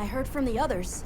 I heard from the others.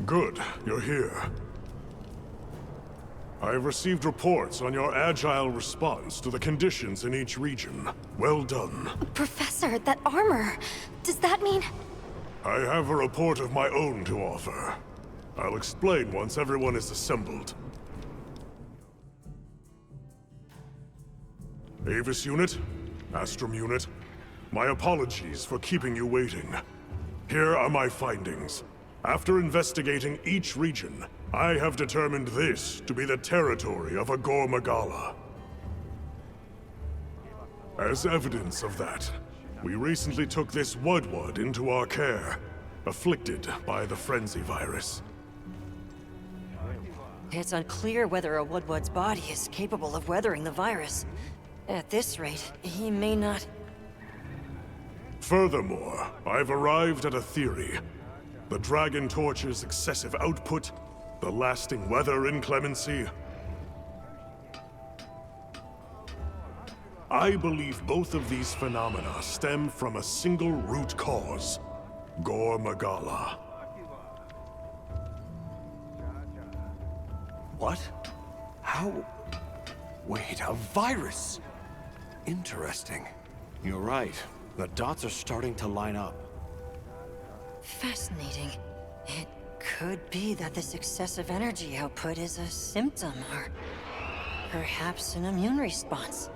Good, you're here. I've received reports on your agile response to the conditions in each region. Well done. Professor, that armor... does that mean... I have a report of my own to offer. I'll explain once everyone is assembled. Avis Unit, Astrum Unit, my apologies for keeping you waiting. Here are my findings. After investigating each region, I have determined this to be the territory of a Gore Magala. As evidence of that, we recently took this Woodward into our care, afflicted by the frenzy virus. It's unclear whether a Woodward's body is capable of weathering the virus. At this rate, he may not... Furthermore, I've arrived at a theory. The Dragon Torch's excessive output, the lasting weather inclemency. I believe both of these phenomena stem from a single root cause, Gore Magala. What? How? Wait, a virus? Interesting. You're right. The dots are starting to line up. Fascinating. It could be that this excessive energy output is a symptom, or perhaps an immune response.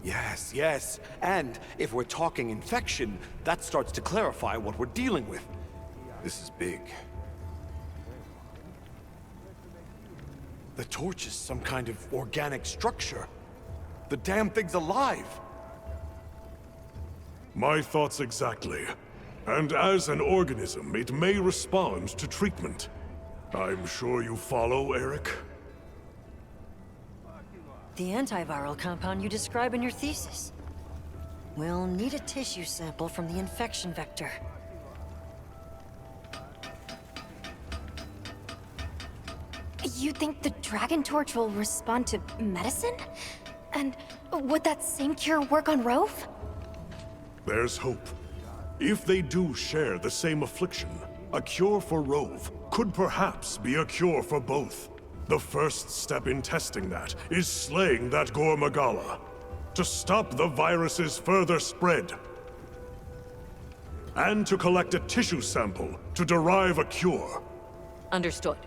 Yes, yes. And if we're talking infection, that starts to clarify what we're dealing with. This is big. The torch is some kind of organic structure. The damn thing's alive. My thoughts exactly. And as an organism, it may respond to treatment. I'm sure you follow, Eric? The antiviral compound you describe in your thesis. We'll need a tissue sample from the infection vector. You think the Dragon Torch will respond to medicine? And would that same cure work on Rove? There's hope. If they do share the same affliction, a cure for Rove could perhaps be a cure for both. The first step in testing that is slaying that Gore Magala, to stop the virus's further spread. And to collect a tissue sample to derive a cure. Understood.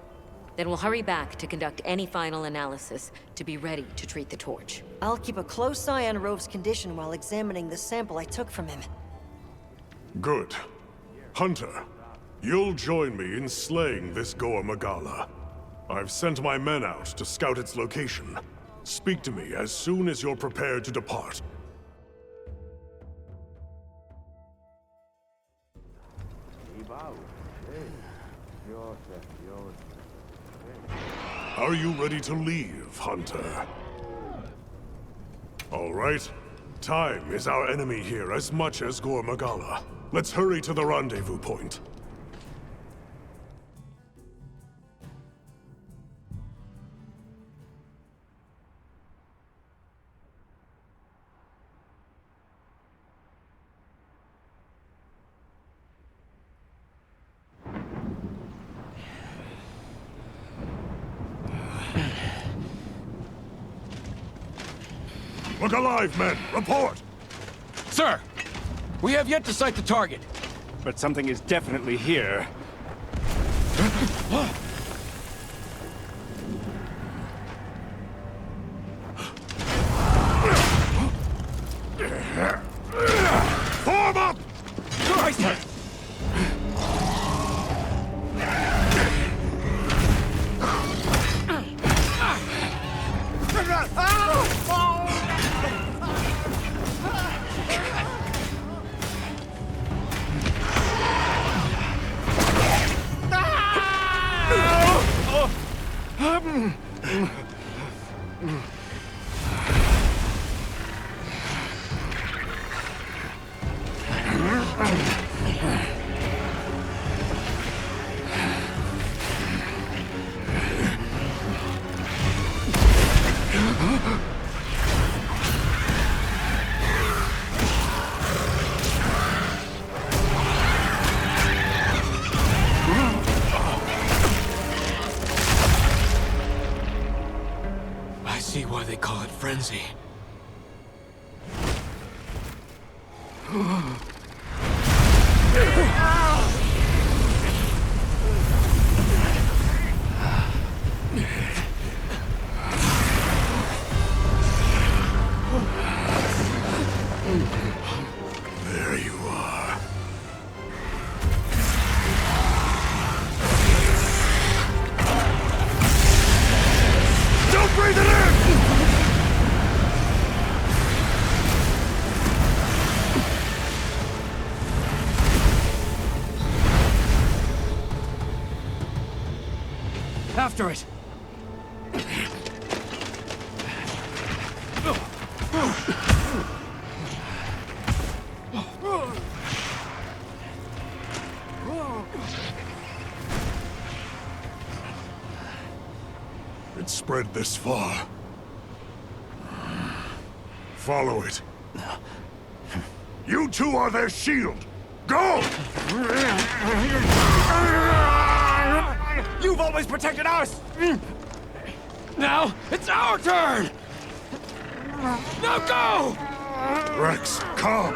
Then we'll hurry back to conduct any final analysis to be ready to treat the torch. I'll keep a close eye on Rove's condition while examining the sample I took from him. Good. Hunter, you'll join me in slaying this Gore Magala. I've sent my men out to scout its location. Speak to me as soon as you're prepared to depart. Are you ready to leave, Hunter? All right. Time is our enemy here as much as Gore Magala. Let's hurry to the rendezvous point. Look alive, men! Report! Sir! We have yet to sight the target. But something is definitely here. Form up! Christ! I see why they call it frenzy. There you are. Don't breathe it in! After it! It spread this far. Follow it. You two are their shield! Go! You've always protected us! Now, it's our turn! Now go! Rex, calm!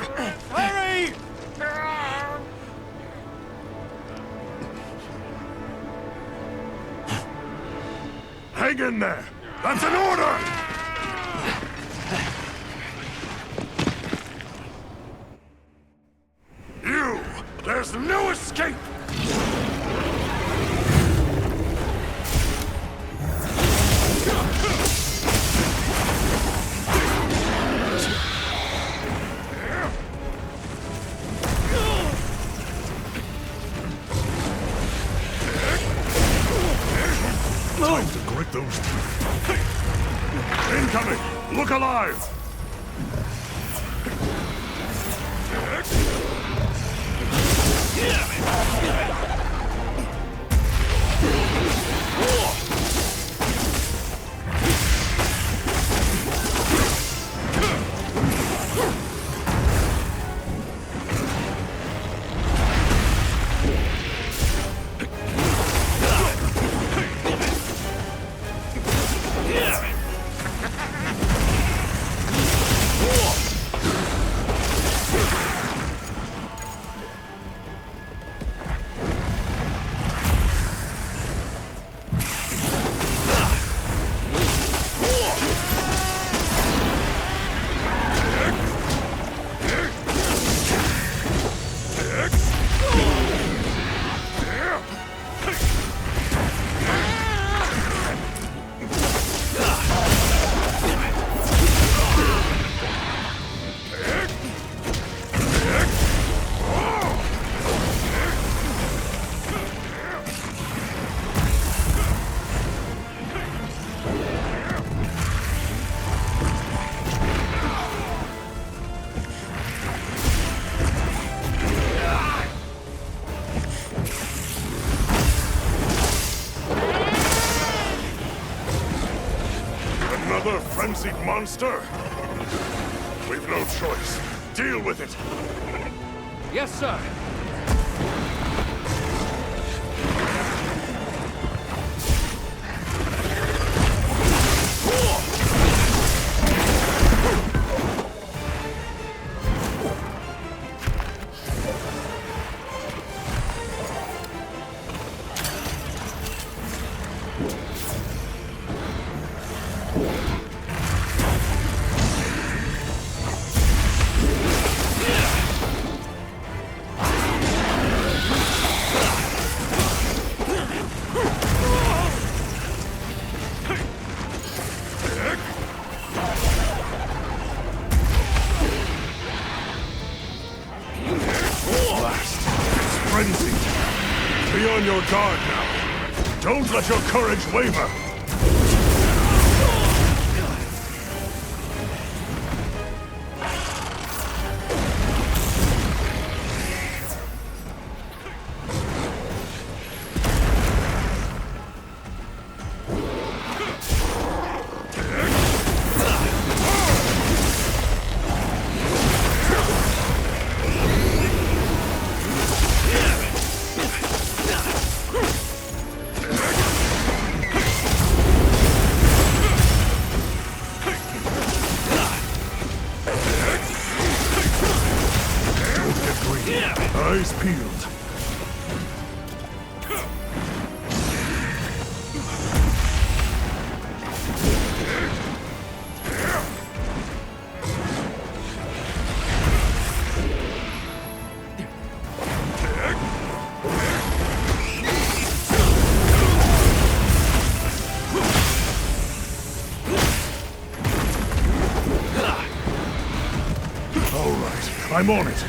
Hurry! Hang in there! That's an order! You! There's no escape! grit those teeth. Incoming! Look alive! Another frenzied monster? We've no choice. Deal with it. Yes, sir. Be on your guard now. Don't let your courage waver. Eyes peeled. All right, I'm on it.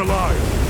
alive.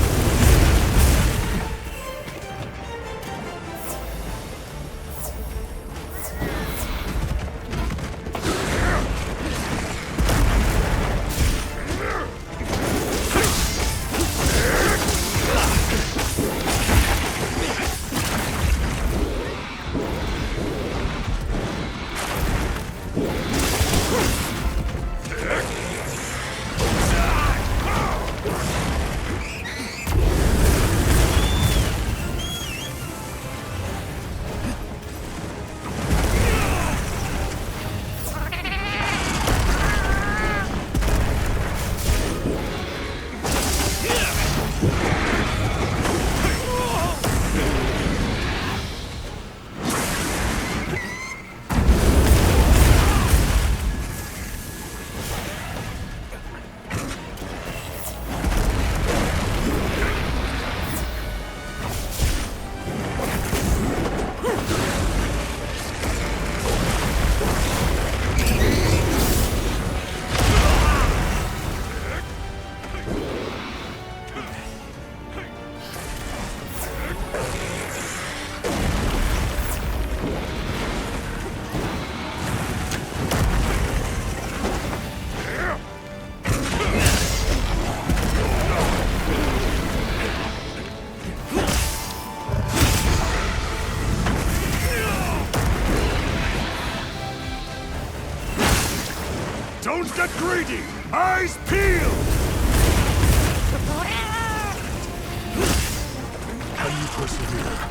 Don't get greedy! Eyes peeled! Can you persevere?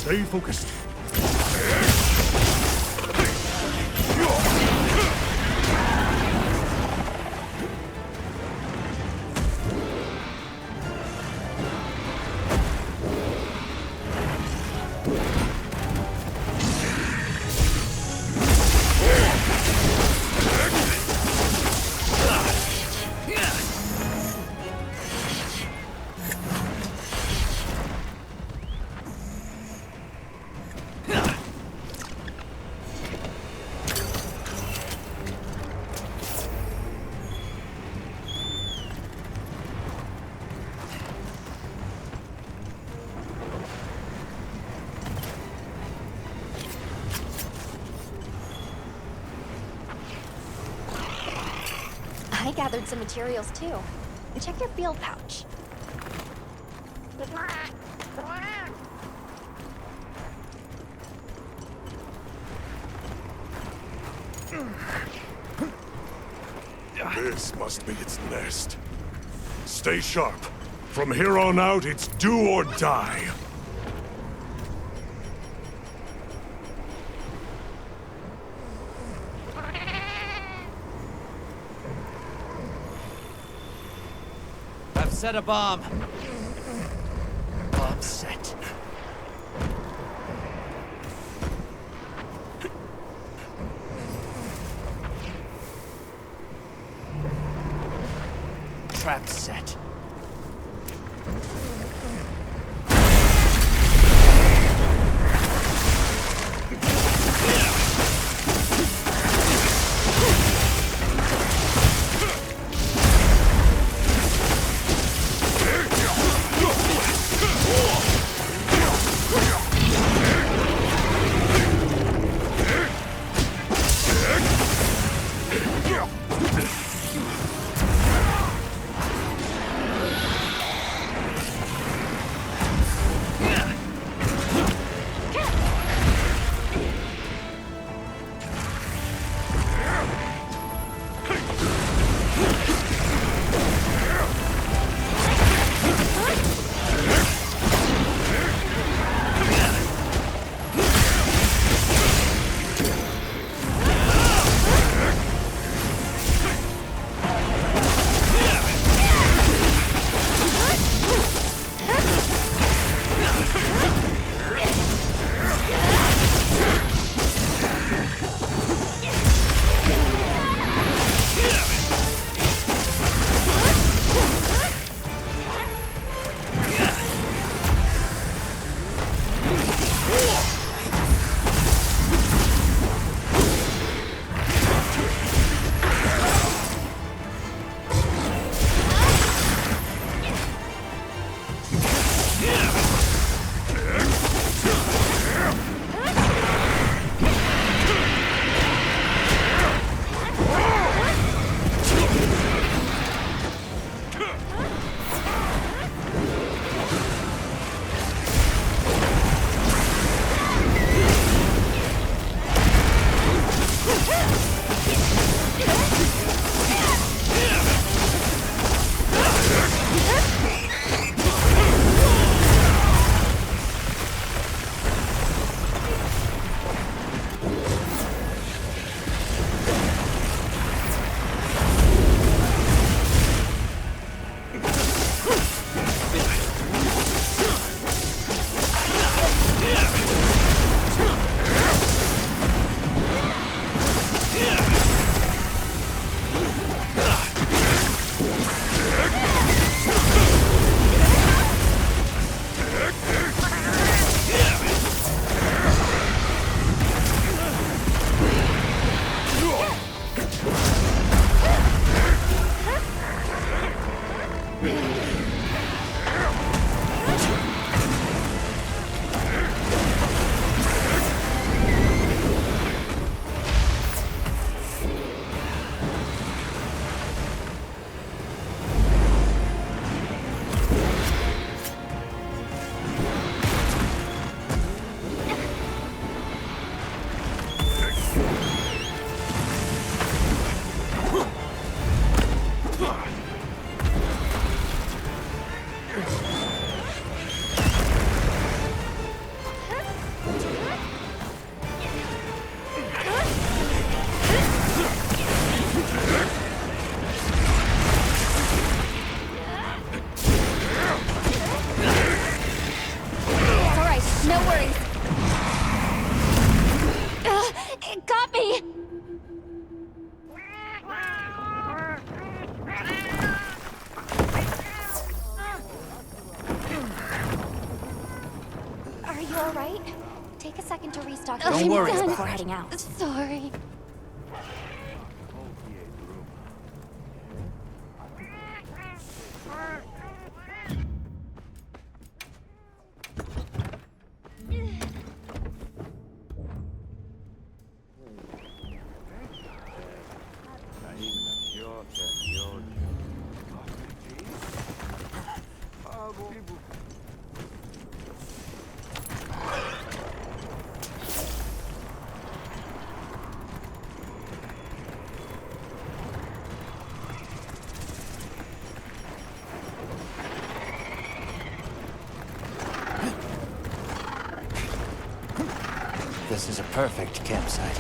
Stay focused. I gathered some materials too. Check your field pouch. This must be its nest. Stay sharp. From here on out, it's do or die. set a bomb. Bomb set. Trap set. Don't worry about it. Before heading out. Sorry. This is a perfect campsite.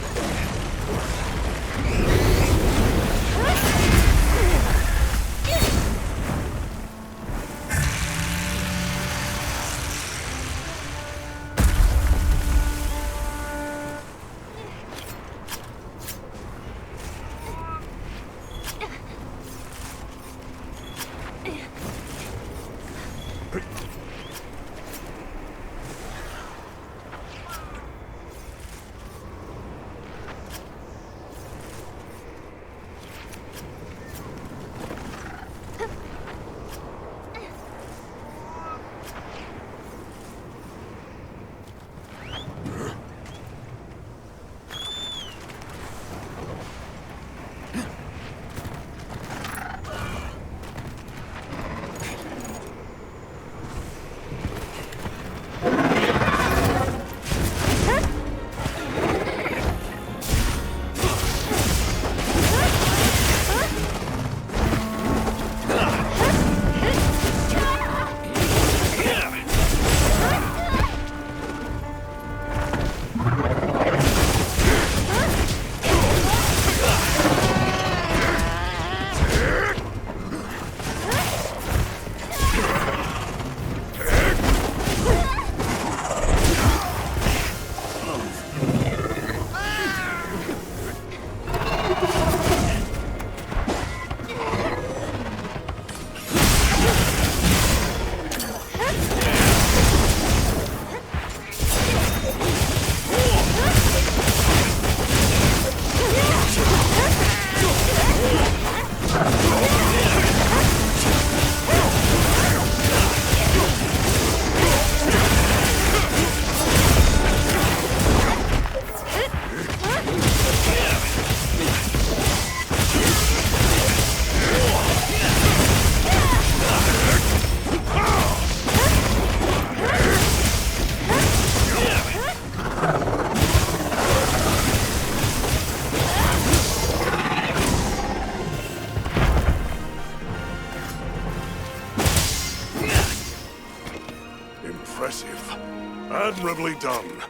Admirably done.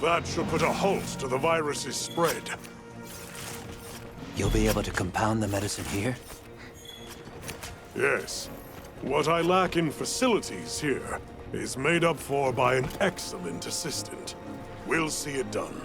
That should put a halt to the virus's spread. You'll be able to compound the medicine here? Yes. What I lack in facilities here is made up for by an excellent assistant. We'll see it done.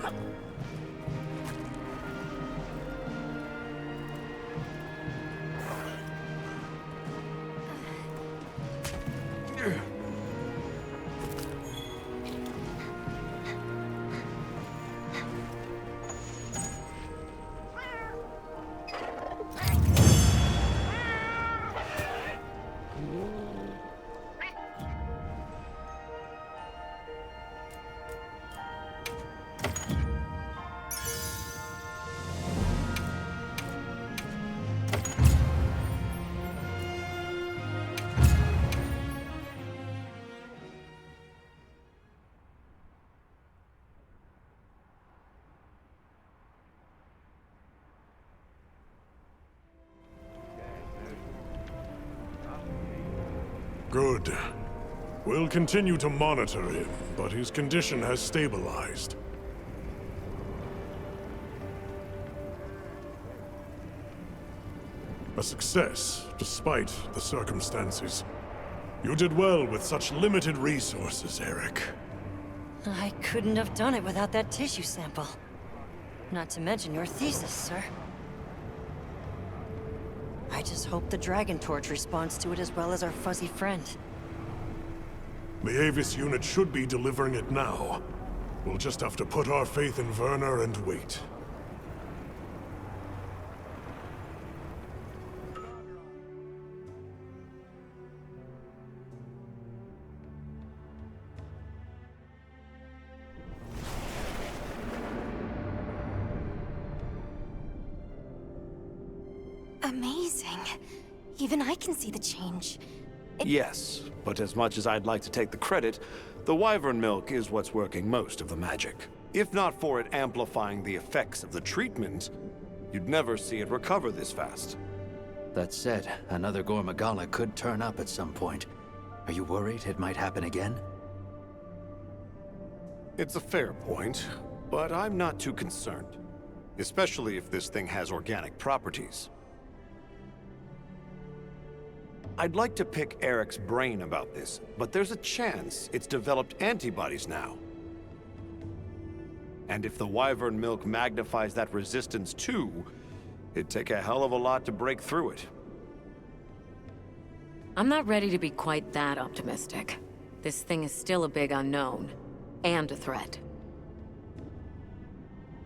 Good. We'll continue to monitor him, but his condition has stabilized. A success, despite the circumstances. You did well with such limited resources, Eric. I couldn't have done it without that tissue sample. Not to mention your thesis, sir. I just hope the Dragon Torch responds to it as well as our fuzzy friend. The Avis unit should be delivering it now. We'll just have to put our faith in Werner and wait. Amazing. Even I can see the change. Yes, but as much as I'd like to take the credit, the wyvern milk is what's working most of the magic. If not for it amplifying the effects of the treatment, you'd never see it recover this fast. That said, another Gore Magala could turn up at some point. Are you worried it might happen again? It's a fair point, but I'm not too concerned. Especially if this thing has organic properties. I'd like to pick Eric's brain about this, but there's a chance it's developed antibodies now. And if the wyvern milk magnifies that resistance too, it'd take a hell of a lot to break through it. I'm not ready to be quite that optimistic. This thing is still a big unknown, and a threat.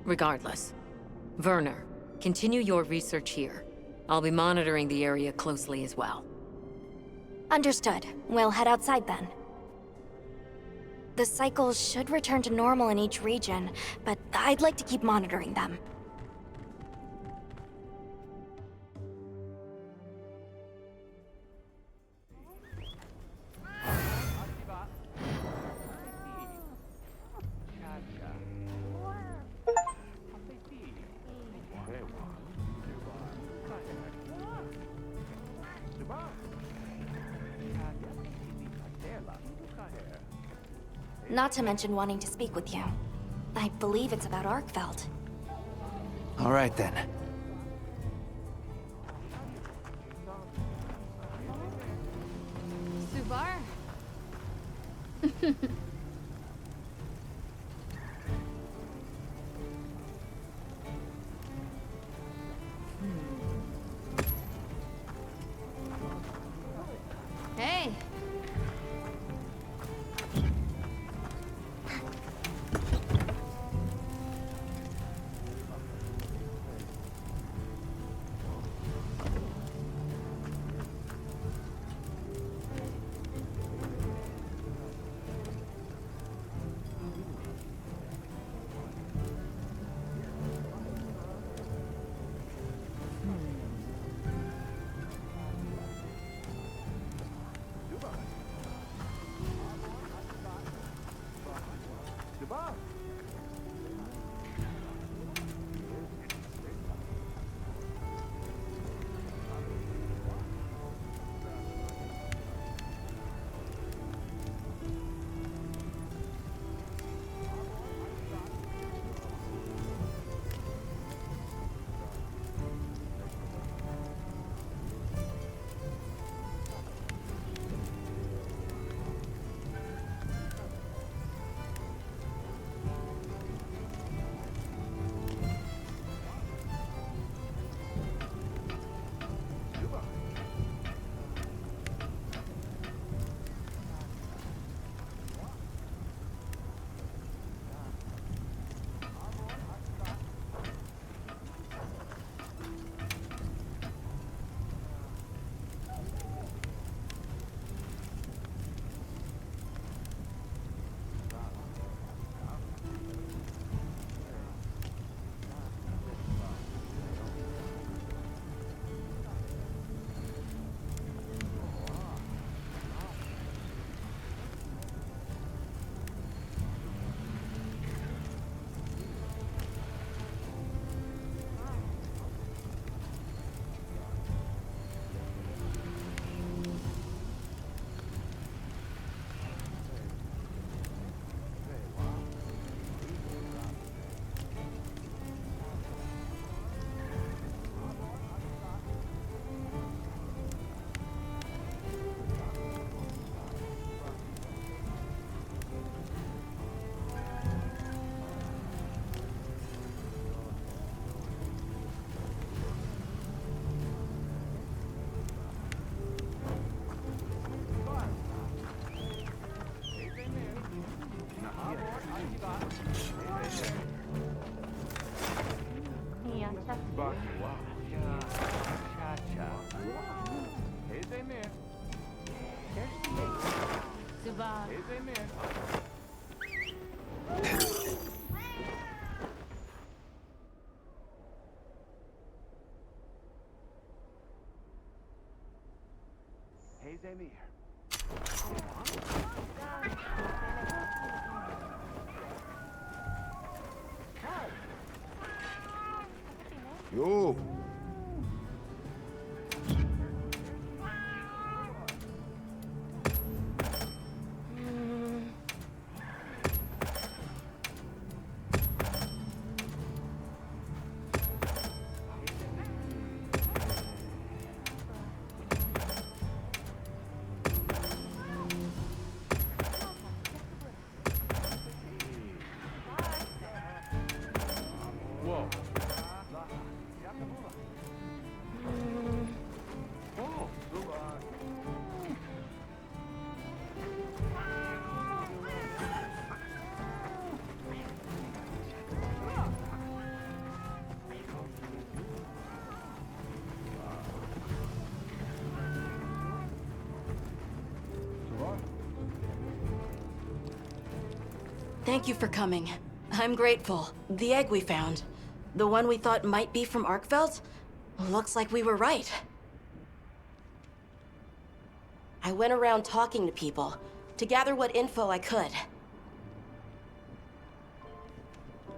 Regardless, Werner, continue your research here. I'll be monitoring the area closely as well. Understood. We'll head outside then. The cycles should return to normal in each region, but I'd like to keep monitoring them. Not to mention wanting to speak with you. I believe it's about Arkfeld. All right then. Suvar? Hey. Yo. Thank you for coming. I'm grateful. The egg we found, the one we thought might be from Arkfeld, looks like we were right. I went around talking to people to gather what info I could.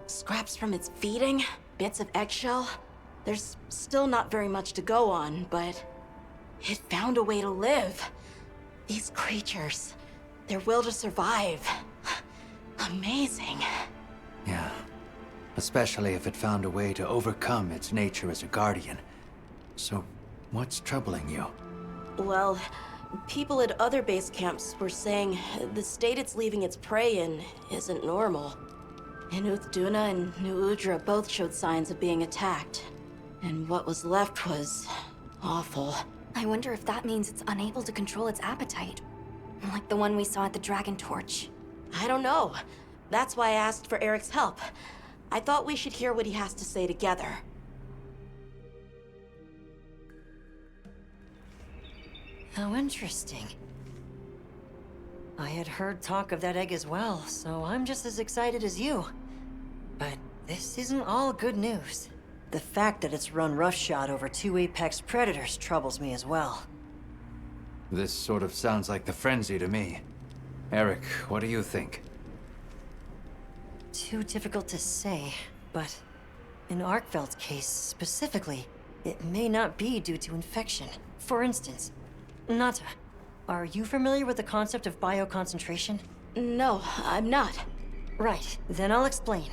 Scraps from its feeding, bits of eggshell. There's still not very much to go on, but it found a way to live. These creatures, their will to survive. Amazing. Yeah. Especially if it found a way to overcome its nature as a guardian. So, what's troubling you? Well, people at other base camps were saying the state it's leaving its prey in isn't normal. And Uthduna and New Udra both showed signs of being attacked. And what was left was awful. I wonder if that means it's unable to control its appetite. Like the one we saw at the Dragon Torch. I don't know. That's why I asked for Eric's help. I thought we should hear what he has to say together. How interesting. I had heard talk of that egg as well, so I'm just as excited as you. But this isn't all good news. The fact that it's run roughshod over 2 apex predators troubles me as well. This sort of sounds like the frenzy to me. Eric, what do you think? Too difficult to say, but in Arkfeld's case specifically, it may not be due to infection. For instance, Nata, are you familiar with the concept of bioconcentration? No, I'm not. Right, then I'll explain.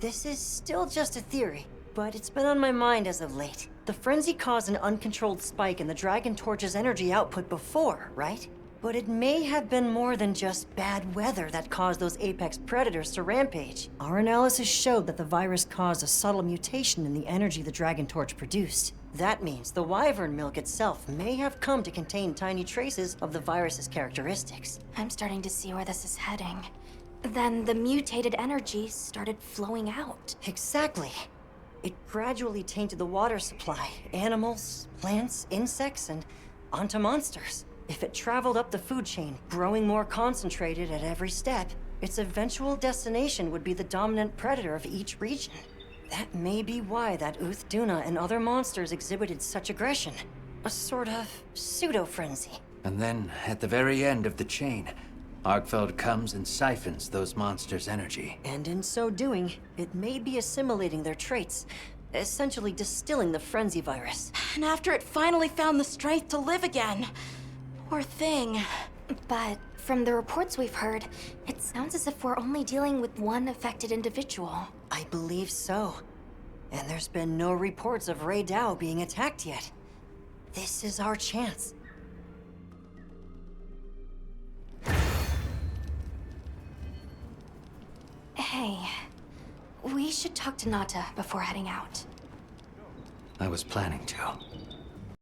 This is still just a theory, but it's been on my mind as of late. The frenzy caused an uncontrolled spike in the Dragon Torch's energy output before, right? But it may have been more than just bad weather that caused those apex predators to rampage. Our analysis showed that the virus caused a subtle mutation in the energy the Dragon Torch produced. That means the wyvern milk itself may have come to contain tiny traces of the virus's characteristics. I'm starting to see where this is heading. Then the mutated energy started flowing out. Exactly. It gradually tainted the water supply, animals, plants, insects, and onto monsters. If it traveled up the food chain, growing more concentrated at every step, its eventual destination would be the dominant predator of each region. That may be why that Uthduna and other monsters exhibited such aggression. A sort of pseudo-frenzy. And then, at the very end of the chain, Arkfeld comes and siphons those monsters' energy. And in so doing, it may be assimilating their traits, essentially distilling the frenzy virus. And after it finally found the strength to live again. Poor thing. But from the reports we've heard, it sounds as if we're only dealing with one affected individual. I believe so. And there's been no reports of Rey Dao being attacked yet. This is our chance. Hey, we should talk to Nata before heading out. I was planning to.